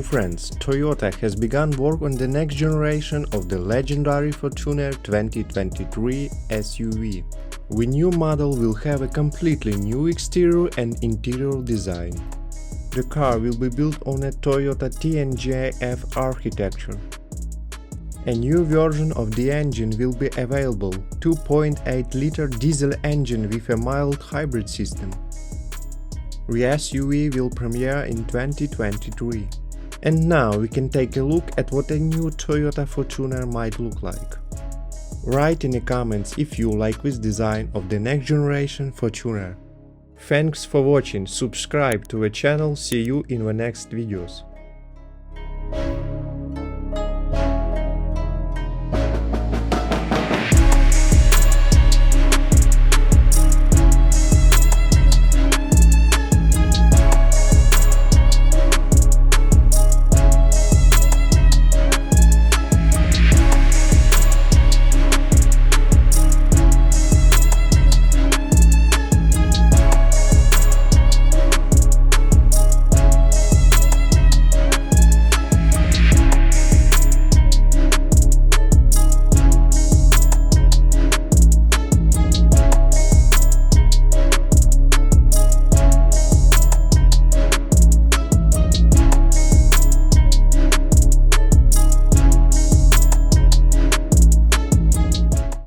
friends, Toyota has begun work on the next generation of the legendary Fortuner 2023 SUV. The new model will have a completely new exterior and interior design. The car will be built on a Toyota TNGA-F architecture. A new version of the engine will be available, 2.8-liter diesel engine with a mild hybrid system. The SUV will premiere in 2023. And now we can take a look at what a new Toyota Fortuner might look like. Write in the comments if you like this design of the next generation Fortuner. Thanks for watching, subscribe to the channel, see you in the next videos.